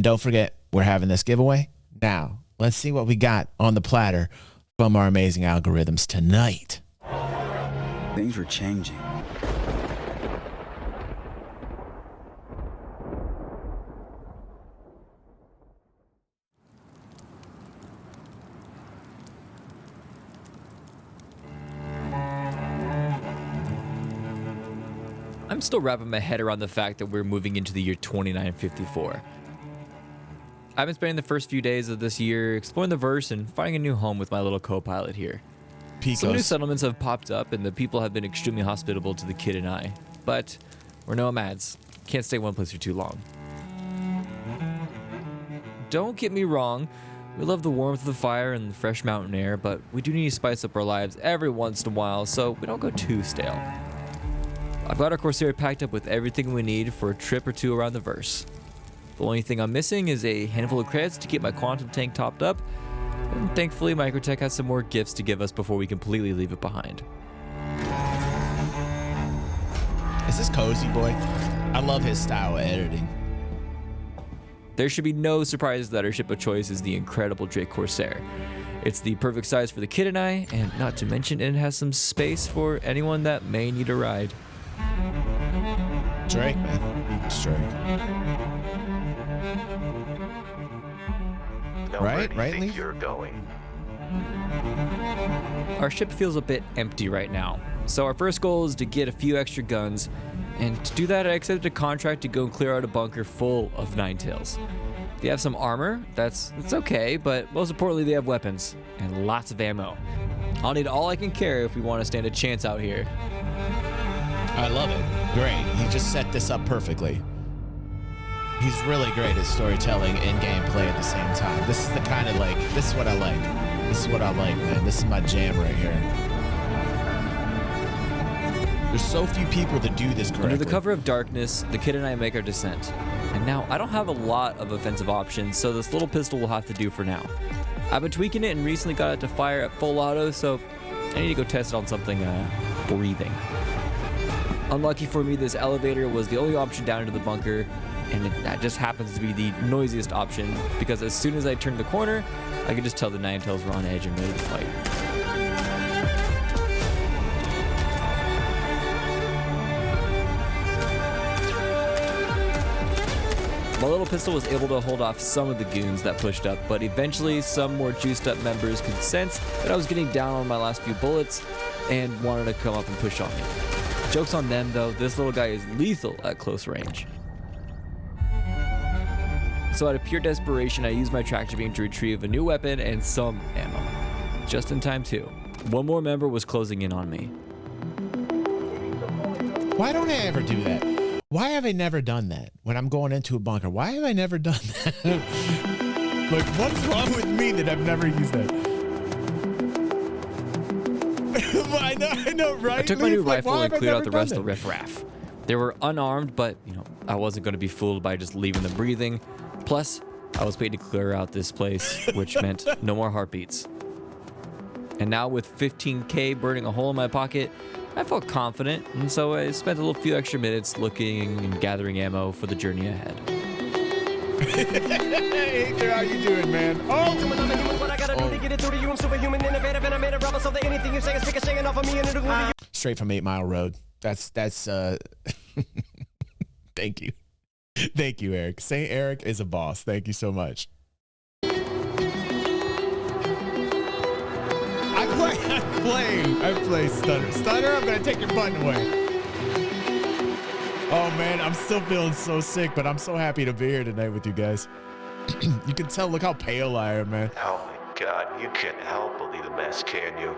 don't forget, we're having this giveaway. Now, let's see what we got on the platter from our amazing algorithms tonight. Things were changing. I'm still wrapping my head around the fact that we're moving into the year 2954. I've been spending the first few days of this year exploring the verse and finding a new home with my little co-pilot here. Picos. Some new settlements have popped up and the people have been extremely hospitable to the kid and I, but we're nomads. Can't stay one place for too long. Don't get me wrong, we love the warmth of the fire and the fresh mountain air, but we do need to spice up our lives every once in a while so we don't go too stale. I've got our Corsair packed up with everything we need for a trip or two around the verse. The only thing I'm missing is a handful of credits to keep my quantum tank topped up, and thankfully Microtech has some more gifts to give us before we completely leave it behind. Is this Cozy Boy? I love his style of editing. There should be no surprise that our ship of choice is the incredible Drake Corsair. It's the perfect size for the kid and I, and not to mention it has some space for anyone that may need a ride. Drake, man. It's Drake. Where do you think Leaf? you're going? Our ship feels a bit empty right now, so our first goal is to get a few extra guns, and to do that I accepted a contract to go and clear out a bunker full of Ninetails. They have some armor, it's okay, but most importantly they have weapons, and lots of ammo. I'll need all I can carry if we want to stand a chance out here. I love it. Great. He just set this up perfectly. He's really great at storytelling and gameplay at the same time. This is the kind of this is what I like. This is what I like, man. This is my jam right here. There's so few people that do this correctly. Under the cover of darkness, the kid and I make our descent. And now I don't have a lot of offensive options, so this little pistol will have to do for now. I've been tweaking it and recently got it to fire at full auto, so I need to go test it on something breathing. Unlucky for me, this elevator was the only option down into the bunker, and that just happens to be the noisiest option because as soon as I turned the corner, I could just tell the Ninetails were on edge and ready to fight. My little pistol was able to hold off some of the goons that pushed up, but eventually some more juiced up members could sense that I was getting down on my last few bullets and wanted to come up and push on me. Joke's on them though, this little guy is lethal at close range. So out of pure desperation, I used my tractor beam to retrieve a new weapon and some ammo. Just in time too. One more member was closing in on me. Why don't I ever do that? Why have I never done that when I'm going into a bunker? Why have I never done that? Like, what's wrong with me that I've never used that? I know, right? I took my new rifle and cleared out the rest of the riffraff. They were unarmed, but I wasn't going to be fooled by just leaving them breathing. Plus, I was paid to clear out this place, which meant no more heartbeats. And now with 15K burning a hole in my pocket, I felt confident, and so I spent a few extra minutes looking and gathering ammo for the journey ahead. Hey, how you doing, man? Straight from 8 Mile Road. That's thank you. Thank you, Eric. Saint Eric is a boss. Thank you so much. I play Stunner. Stunner, I'm gonna take your button away. Oh man, I'm still feeling so sick, but I'm so happy to be here tonight with you guys. You can tell, look how pale I am, man. Oh my god, you can't help but leave a mess, can you?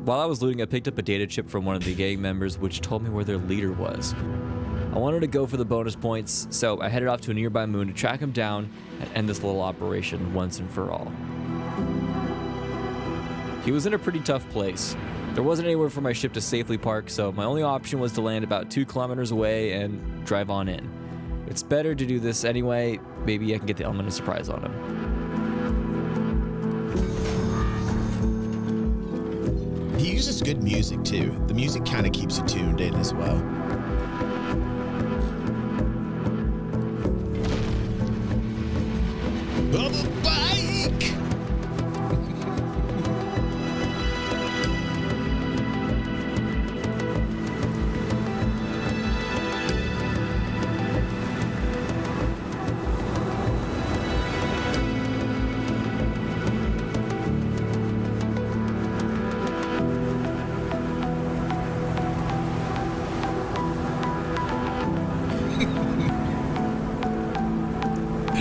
While I was looting, I picked up a data chip from one of the gang members, which told me where their leader was. I wanted to go for the bonus points, so I headed off to a nearby moon to track him down and end this little operation once and for all. He was in a pretty tough place. There wasn't anywhere for my ship to safely park, so my only option was to land about 2 kilometers away and drive on in. It's better to do this anyway. Maybe I can get the element of surprise on him. He uses good music too. The music kind of keeps you tuned in as well. hover bike.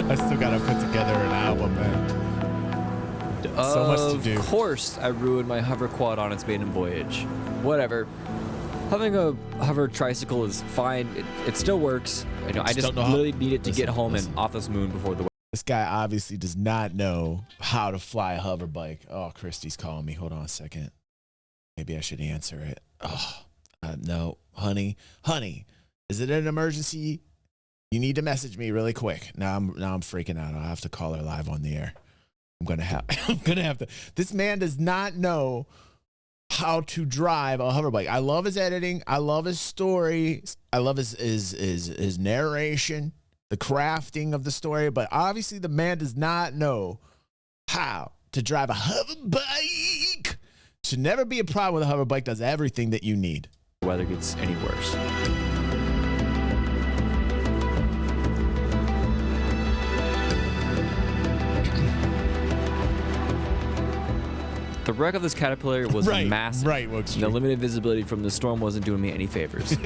I still gotta put together an album, man. So much to do. Of course, I ruined my hover quad on its maiden voyage. Whatever. Having a hover tricycle is fine. It still works. I just literally need it to get home and off this moon before the. This guy obviously does not know how to fly a hover bike. Oh, Christy's calling me. Hold on a second. Maybe I should answer it. Oh, no, honey, is it an emergency? You need to message me really quick. Now I'm freaking out. I'll have to call her live on the air. I'm gonna have to. This man does not know how to drive a hover bike. I love his editing. I love his story. I love his narration, the crafting of the story. But obviously, the man does not know how to drive a hover bike. Should never be a problem with a hover bike. Does everything that you need. The weather gets any worse. The wreck of this Caterpillar was massive. The limited visibility from the storm wasn't doing me any favors.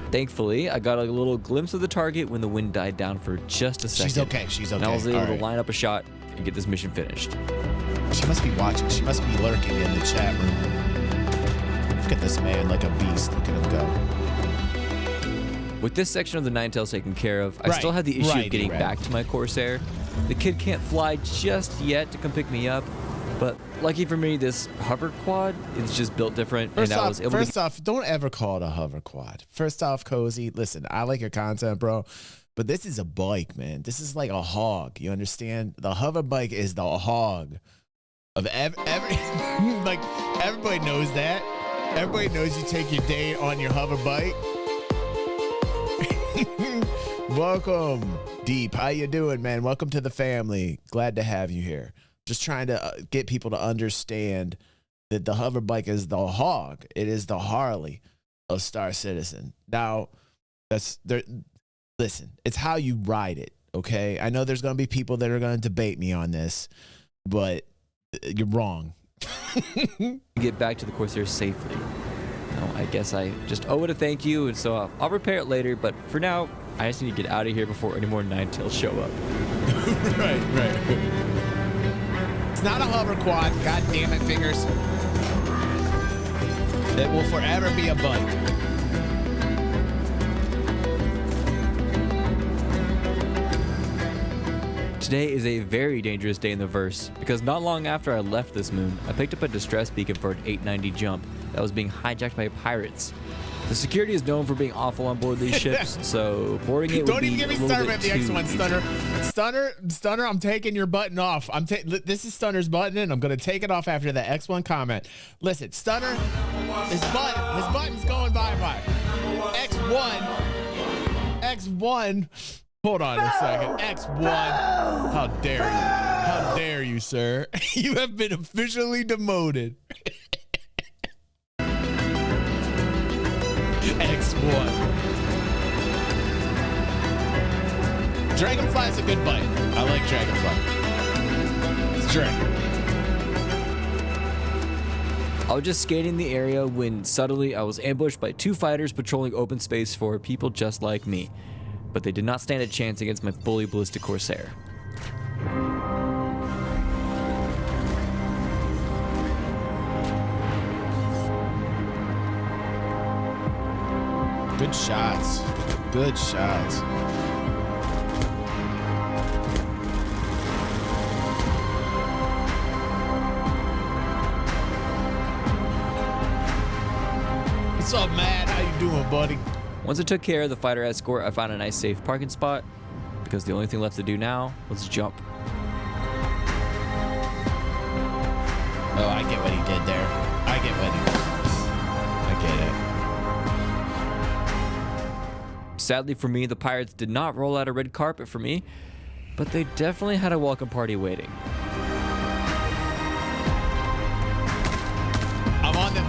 Thankfully, I got a little glimpse of the target when the wind died down for just a second. She's okay. And I was able to line up a shot and get this mission finished. She must be watching. She must be lurking in the chat room. Look at this man like a beast. Look at him go. With this section of the Nine Tails taken care of, I still had the issue of getting back to my Corsair. The kid can't fly just yet to come pick me up. But lucky for me, this hover quad is just built different. First off, don't ever call it a hover quad. First off, Cozy, listen, I like your content, bro. But this is a bike, man. This is like a hog. You understand? The hover bike is the hog of every like everybody knows that. Everybody knows you take your day on your hover bike. Welcome, Deep. How you doing, man? Welcome to the family. Glad to have you here. Just trying to get people to understand that the hover bike is the hog. It is the Harley of Star Citizen. Now, listen, it's how you ride it, okay? I know there's going to be people that are going to debate me on this, but you're wrong. Get back to the Corsair safely. I guess I just owe it a thank you, and so I'll repair it later, but for now, I just need to get out of here before any more Nine Tails show up. Right. It's not a hover quad. God damn it, fingers. It will forever be a bike. Today is a very dangerous day in the verse because not long after I left this moon, I picked up a distress beacon for an 890 jump that was being hijacked by pirates. The security is known for being awful on board these ships, so boarding it would be a little bit too easy. Don't even get me started with the X1, Stunner, I'm taking your button off. This is Stunner's button, and I'm going to take it off after the X1 comment. Listen, Stunner, his button's going bye-bye. X1, hold on a second. X1, how dare you? How dare you, sir? You have been officially demoted. X1. Dragonfly's a good bike. I like Dragonfly. It's Dragon. I was just scanning the area when suddenly I was ambushed by two fighters patrolling open space for people just like me. But they did not stand a chance against my fully ballistic Corsair. Good shots. Good shots. What's up, Matt? How you doing, buddy? Once I took care of the fighter escort, I found a nice safe parking spot because the only thing left to do now was jump. Oh, I get what he did there. I get it. Sadly for me, the pirates did not roll out a red carpet for me, but they definitely had a welcome party waiting. I'm on the.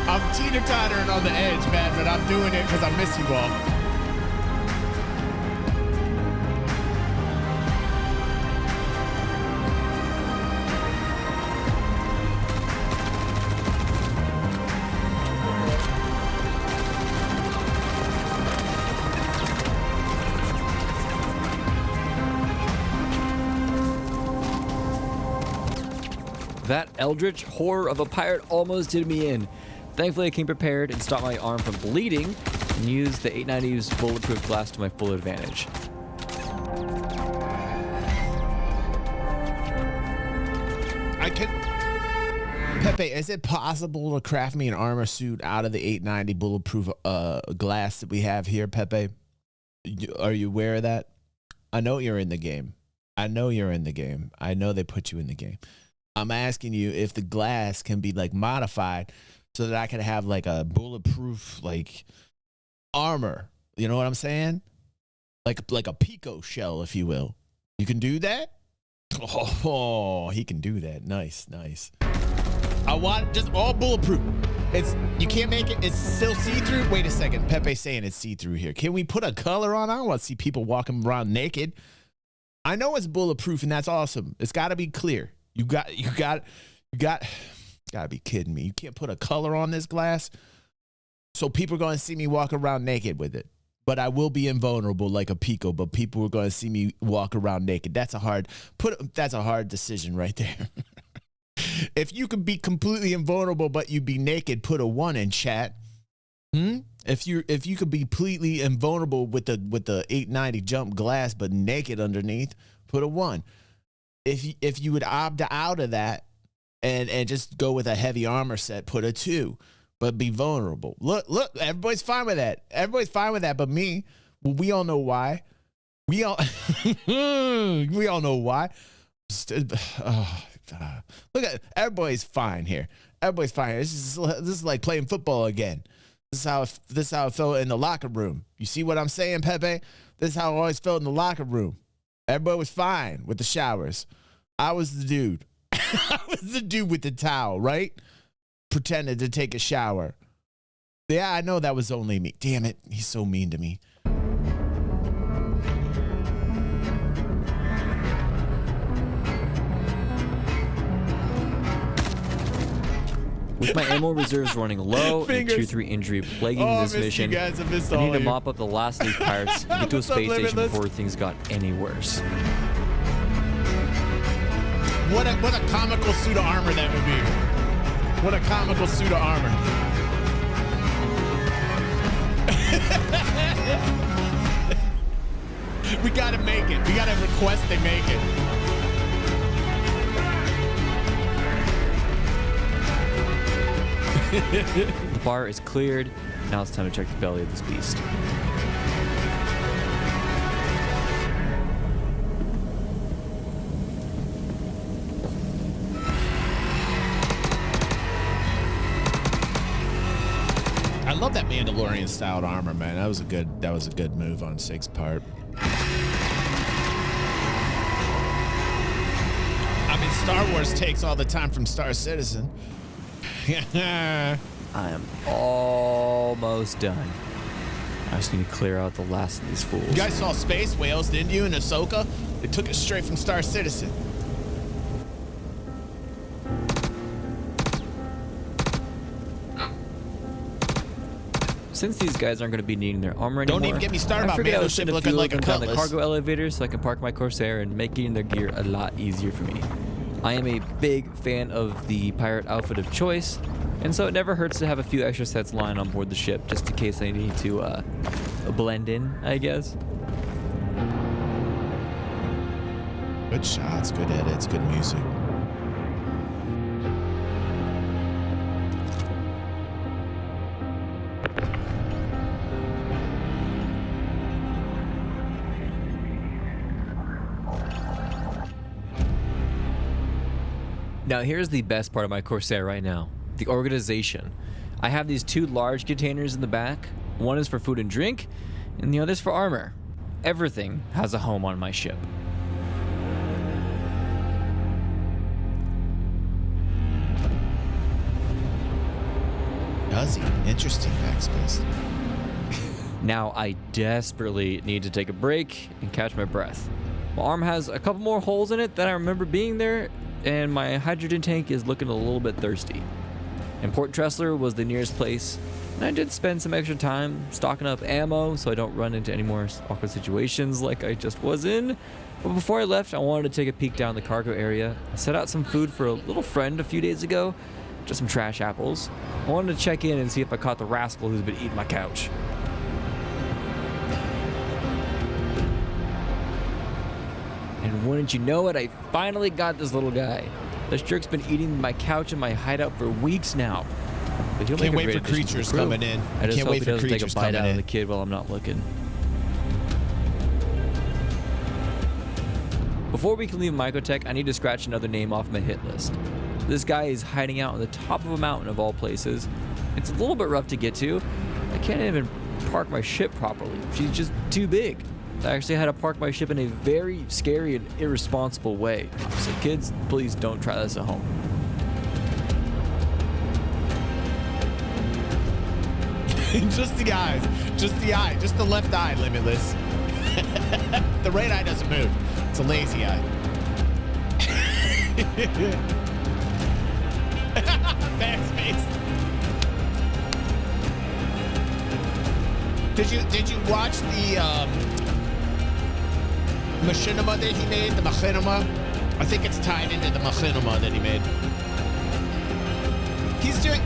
I'm teeter-tottering on the edge, man, but I'm doing it because I miss you all. That eldritch horror of a pirate almost did me in. Thankfully, I came prepared and stopped my arm from bleeding and used the 890's bulletproof glass to my full advantage. Pepe, is it possible to craft me an armor suit out of the 890 bulletproof glass that we have here, Pepe? Are you aware of that? I know you're in the game. I know you're in the game. I know they put you in the game. I'm asking you if the glass can be like modified so that I can have like a bulletproof like armor. You know what I'm saying? Like a pico shell, if you will. You can do that? Oh, he can do that. Nice, nice. I want just all bulletproof. You can't make it. It's still see-through. Wait a second. Pepe's saying it's see-through here. Can we put a color on? I don't want to see people walking around naked. I know it's bulletproof and that's awesome. It's got to be clear. You gotta be kidding me. You can't put a color on this glass. So people are going to see me walk around naked with it. But I will be invulnerable like a Pico, but people are going to see me walk around naked. That's a hard decision right there. If you could be completely invulnerable but you be naked, put a 1 in chat. If you could be completely invulnerable with the 890 jump glass but naked underneath, put a 1. If you would opt out of that and just go with a heavy armor set, put a 2, but be vulnerable. Look, everybody's fine with that. Everybody's fine with that, but me, well, we all know why. We all know why. Look at everybody's fine here. Everybody's fine here. This is like playing football again. This is how it felt in the locker room. You see what I'm saying, Pepe? This is how I always felt in the locker room. Everybody was fine with the showers. I was the dude. I was the dude with the towel, right? Pretended to take a shower. Yeah, I know that was only me. Damn it. He's so mean to me. With my ammo reserves running low and a 2-3 injury plaguing this mission, I need to mop up the last of these pirates and get to a space station before things got any worse. What a comical suit of armor that would be. What a comical suit of armor. We gotta make it. We gotta request they make it. The bar is cleared. Now it's time to check the belly of this beast. I love that Mandalorian styled armor, man. That was a good move on Sig's part. I mean, Star Wars takes all the time from Star Citizen. I am almost done. I just need to clear out the last of these fools. You guys saw Space Whales, didn't you, in Ahsoka? They took it straight from Star Citizen. Since these guys aren't going to be needing their armor anymore, Don't even get me started about Battleship looking like a down the cutlass. cargo elevator so I can park my Corsair and make getting their gear a lot easier for me. I am a big fan of the pirate outfit of choice, and so it never hurts to have a few extra sets lying on board the ship just in case I need to blend in, I guess. Good shots, good edits, good music. Now here's the best part of my Corsair right now, the organization. I have these 2 large containers in the back. One is for food and drink, and the other's for armor. everything has a home on my ship. Does he? Interesting backspace. Now I desperately need to take a break and catch my breath. My arm has a couple more holes in it than I remember being there, and my hydrogen tank is looking a little bit thirsty. And Port Tressler was the nearest place, and I did spend some extra time stocking up ammo so I don't run into any more awkward situations like I just was in. But before I left, I wanted to take a peek down the cargo area. I set out some food for a little friend a few days ago, just some trash apples. I wanted to check in and see if I caught the rascal who's been eating my couch. And wouldn't you know it, I finally got this little guy. This jerk's been eating my couch in my hideout for weeks now. But he'll Can't make a wait great for addition to the creatures crew. coming in. I just Can't hope wait he for doesn't take a creatures bite coming out of in. the kid while I'm not looking. Before we can leave Microtech, I need to scratch another name off my hit list. This guy is hiding out on the top of a mountain of all places. It's a little bit rough to get to. I can't even park my ship properly. She's just too big. I actually had to park my ship in a very scary and irresponsible way. So kids, please don't try this at home. Just the eyes. Just the eye. Just the left eye, Limitless. The right eye doesn't move. It's a lazy eye. Backspace. Did you watch the Machinima that he made? The Machinima? I think it's tied into the Machinima that he made. He's doing...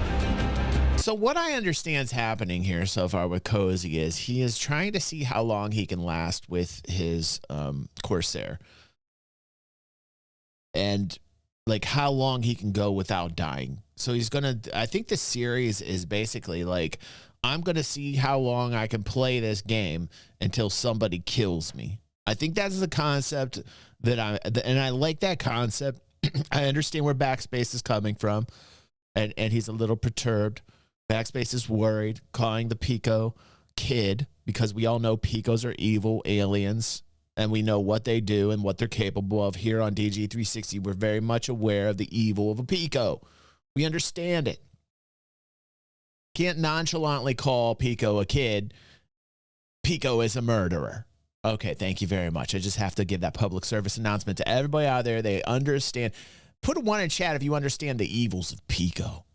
So what I understand is happening here so far with Cozy is he is trying to see how long he can last with his Corsair. And like how long he can go without dying. So he's going to, I think the series is basically like, I'm going to see how long I can play this game until somebody kills me. I think that's the concept and I like that concept. I understand where Backspace is coming from. And he's a little perturbed. Backspace is worried, calling the Pico kid, because we all know Picos are evil aliens, and we know what they do and what they're capable of. Here on DG360, we're very much aware of the evil of a Pico. We understand it. Can't nonchalantly call Pico a kid. Pico is a murderer. Okay, thank you very much. I just have to give that public service announcement to everybody out there. They understand. Put a 1 in chat if you understand the evils of Pico.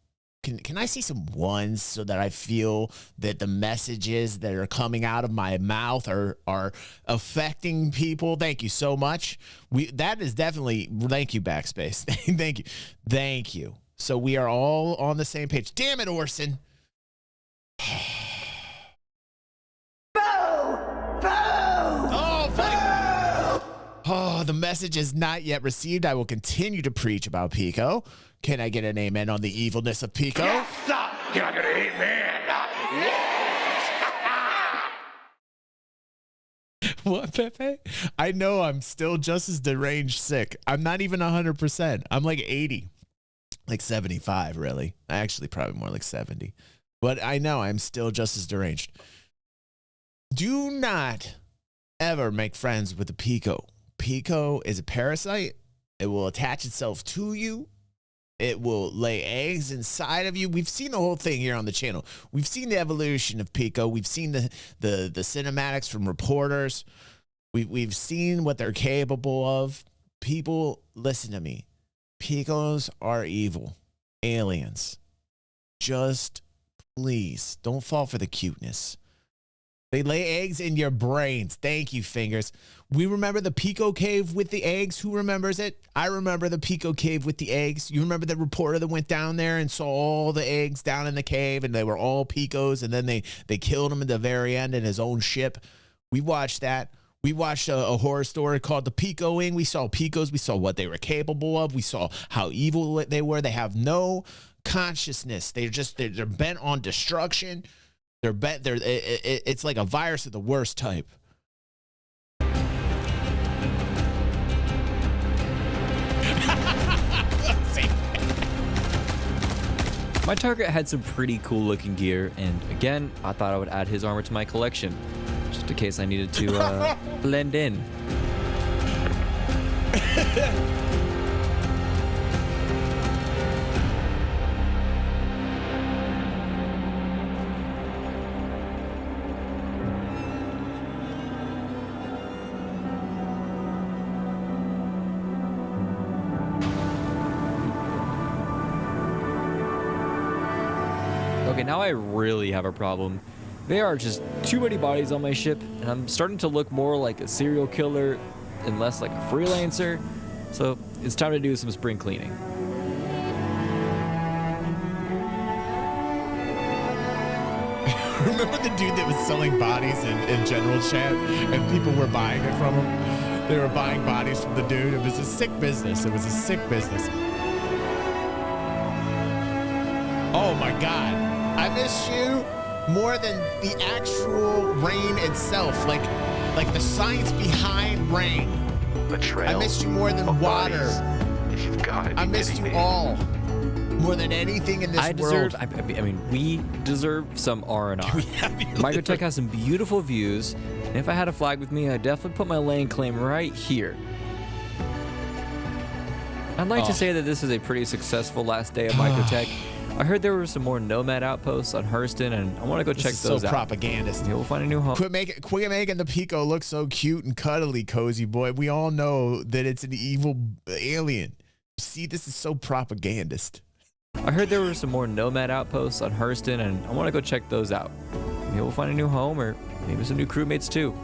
Can I see some ones so that I feel that the messages that are coming out of my mouth are affecting people? Thank you so much. That is definitely, thank you, Backspace. Thank you. So we are all on the same page. Damn it, Orson. Oh, the message is not yet received. I will continue to preach about Pico. Can I get an amen on the evilness of Pico? Yes, sir. Can I get an amen? Yes. What, Pepe? I know I'm still just as deranged sick. I'm not even 100%. I'm like 80. Like 75, really. Actually, probably more like 70. But I know I'm still just as deranged. Do not ever make friends with the Pico. Pico is a parasite. It will attach itself to you. It will lay eggs inside of you. We've seen the whole thing here on the channel. We've seen the evolution of Pico. We've seen the cinematics from reporters. We've seen what they're capable of. People, listen to me. Picos are evil. Aliens. Just please don't fall for the cuteness. They lay eggs in your brains. Thank you, Fingers. We remember the Pico cave with the eggs. Who remembers it? I remember the Pico cave with the eggs. You remember the reporter that went down there and saw all the eggs down in the cave, and they were all Picos, and then they killed him at the very end in his own ship. We watched that. We watched a horror story called The Picoing. We saw Picos. We saw what they were capable of. We saw how evil they were. They have no consciousness. They're bent on destruction. It's like a virus of the worst type. My target had some pretty cool looking gear, and again, I thought I would add his armor to my collection. Just in case I needed to blend in. Okay, now I really have a problem. There are just too many bodies on my ship, and I'm starting to look more like a serial killer and less like a freelancer. So it's time to do some spring cleaning. Remember the dude that was selling bodies in general chat and people were buying it from him? They were buying bodies from the dude. It was a sick business. It was a sick business. Oh my God. I miss you more than the actual rain itself. Like the science behind rain. Betrayal. I missed you more than of water. bodies. If you've got to be I missed kidding you me. all. More than anything in this world. I mean, we deserve some R&R. Microtech has some beautiful views, and if I had a flag with me, I'd definitely put my lane claim right here. I'd like to say that this is a pretty successful last day of Microtech. I heard there were some more Nomad outposts on Hurston, and I want to go check those out. So propagandist. Yeah, we'll find a new home. Quit making the Pico look so cute and cuddly, cozy boy. We all know that it's an evil alien. See, this is so propagandist. I heard there were some more Nomad outposts on Hurston, and I want to go check those out. Maybe we'll find a new home, or maybe some new crewmates too.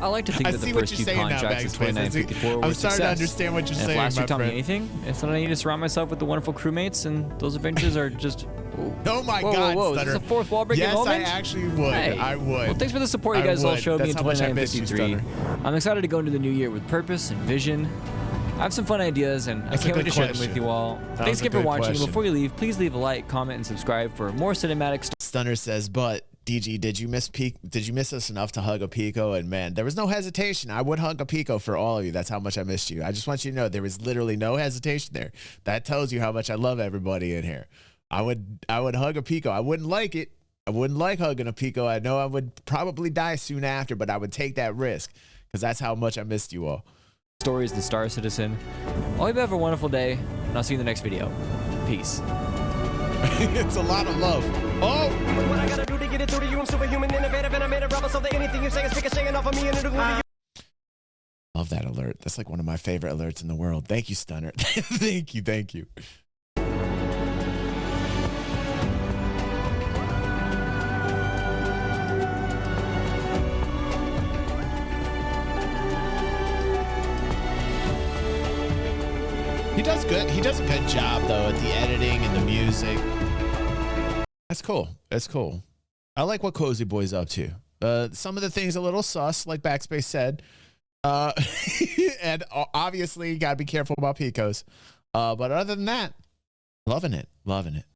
I like to think that the first few contracts in 2954 were I'm a success. starting to understand what you're And saying, if last my year taught me friend. anything, it's that I need to surround myself with the wonderful crewmates, and those adventures are just... Oh my whoa, God, whoa, whoa. Is Stunner. this a fourth wall breaking Yes, moment? I actually would. Hey. I would. Well, thanks for the support you guys all showed me in That's how much I miss you, 2953. I'm excited to go into the new year with purpose and vision. I have some fun ideas, and That's I can't a wait to good share them question. with you all. That Thanks was a again for good watching. question. Before you leave, please leave a like, comment, and subscribe for more cinematic stuff. Stunner says, but DG, did you miss us enough to hug a Pico? And man, there was no hesitation. I would hug a Pico for all of you. That's how much I missed you. I just want you to know there was literally no hesitation there. That tells you how much I love everybody in here. I would hug a Pico. I wouldn't like it. I wouldn't like hugging a Pico. I know I would probably die soon after, but I would take that risk because that's how much I missed you all. Stories, the Star Citizen. I hope you have a wonderful day, and I'll see you in the next video. Peace. It's a lot of love. Oh! What I gotta do to get it through to you, I'm superhuman, innovative, and I made a rubber so that anything you say is ricocheting off of me and it'll glue to you. Love that alert. That's like one of my favorite alerts in the world. Thank you, Stunner. Thank you. He does good. He does a good job though at the editing and the music. That's cool. That's cool. I like what Cozy Boy's up to. Some of the things a little sus, like Backspace said. And obviously, you gotta be careful about Picos. But other than that, loving it.